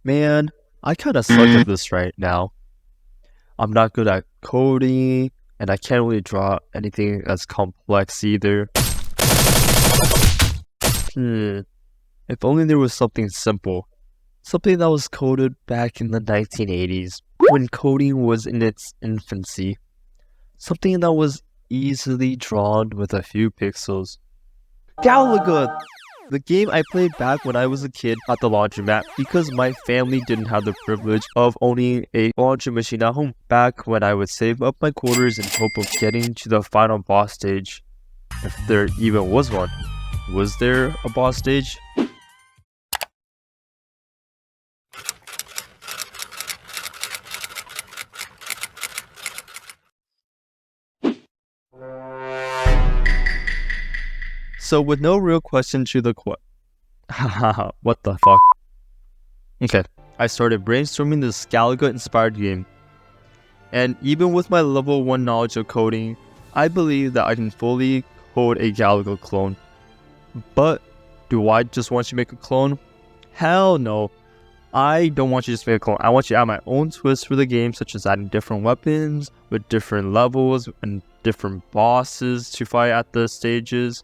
Man, I kinda suck at this right now. I'm not good at coding, and I can't really draw anything that's complex either. Hmm, if only there was something simple. Something that was coded back in the 1980s, when coding was in its infancy. Something that was easily drawn with a few pixels. Galaga! The game I played back when I was a kid at the laundromat because my family didn't have the privilege of owning a laundry machine at home. Back when I would save up my quarters in hope of getting to the final boss stage. If there even was one. Was there a boss stage? So with no real question to the Haha, what the fuck? Okay, I started brainstorming this Galaga inspired game. And even with my level 1 knowledge of coding, I believe that I can fully code a Galaga clone. But do I just want you to make a clone? Hell no. I don't want you to just make a clone. I want you to add my own twist for the game, such as adding different weapons with different levels and different bosses to fight at the stages.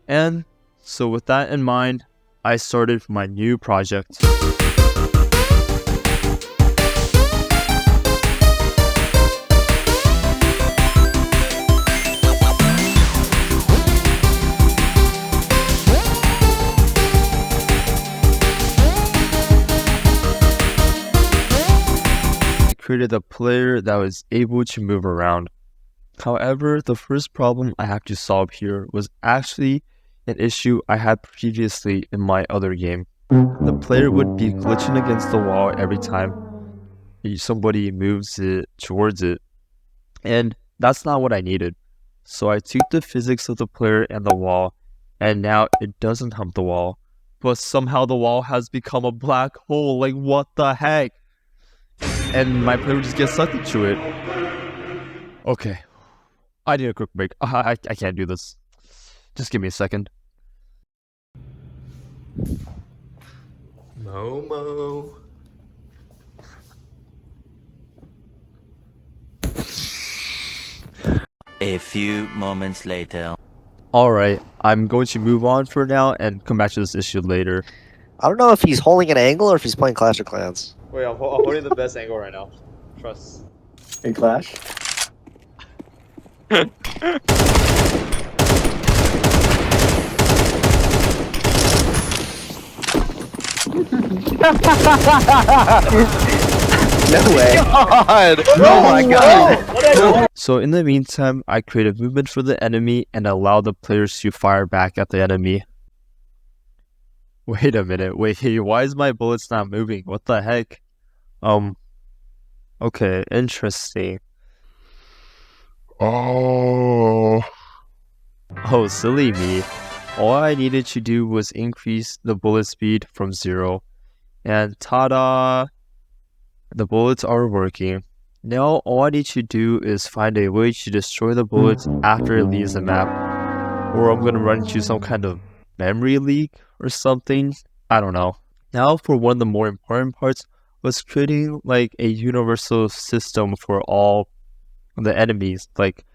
And so with that in mind, I started my new project. I created a player that was able to move around. However, the first problem I have to solve here was actually an issue I had previously in my other game. The player would be glitching against the wall every time somebody moves it towards it, and that's not what I needed. So I took the physics of the player and the wall, and now it doesn't hump the wall, but somehow the wall has become a black hole. Like, what the heck? And my player just gets sucked into it. Okay, I need a quick break. I can't do this. Just give me a second. Momo. A few moments later. Alright, I'm going to move on for now and come back to this issue later. I don't know if he's holding an angle or if he's playing Clash of Clans. Wait, I'm holding the best angle right now. Trust. In Clash? No way. God! Oh my god. So in the meantime, I created movement for the enemy and allow the players to fire back at the enemy. Wait a minute, wait, why is my bullets not moving? What the heck? Okay, interesting. Oh, silly me. All I needed to do was increase the bullet speed from 0. And ta-da! The bullets are working. Now all I need to do is find a way to destroy the bullets after it leaves the map. Or I'm gonna run into some kind of memory leak or something. I don't know. Now for one of the more important parts was creating like a universal system for all the enemies, like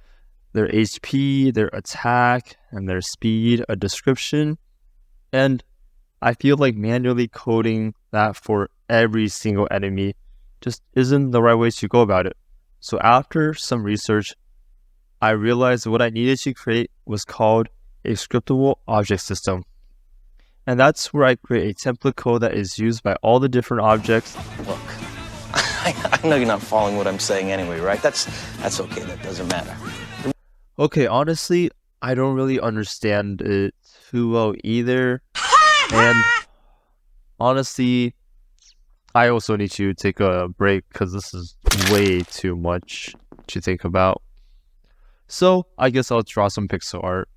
their HP, their attack, and their speed, a description. And I feel like manually coding that for every single enemy just isn't the right way to go about it. So after some research, I realized what I needed to create was called a scriptable object system. And that's where I create a template code that is used by all the different objects. Look, I know you're not following what I'm saying anyway, right? That's okay, that doesn't matter. Okay, honestly, I don't really understand it too well either. And honestly, I also need to take a break because this is way too much to think about. So I guess I'll draw some pixel art.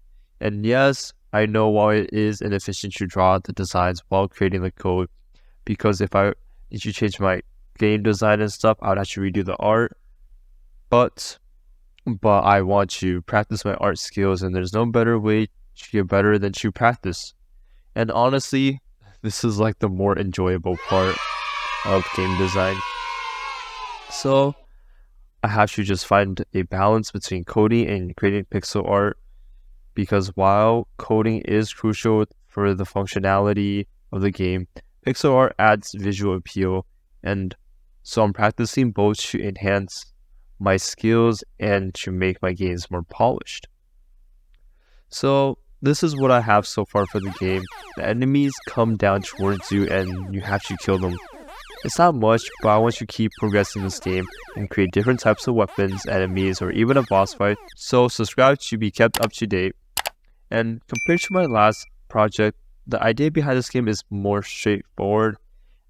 And yes, I know why it is inefficient to draw the designs while creating the code. Because if I need to change my game design and stuff, I would have to redo the art. But I want to practice my art skills, and there's no better way to get better than to practice. And honestly, this is like the more enjoyable part. of game design. So I have to just find a balance between coding and creating pixel art, because while coding is crucial for the functionality of the game, pixel art adds visual appeal, and so I'm practicing both to enhance my skills and to make my games more polished. So this is what I have so far for the game. The enemies come down towards you and you have to kill them. It's not much, but I want you to keep progressing this game and create different types of weapons, enemies, or even a boss fight. So subscribe to be kept up to date. And compared to my last project, the idea behind this game is more straightforward.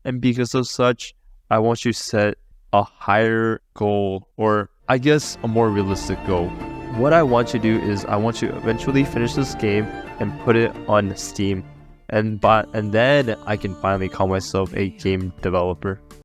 And because of such, I want you to set a higher goal, or I guess a more realistic goal. What I want to do is I want to eventually finish this game and put it on Steam. And then I can finally call myself a game developer.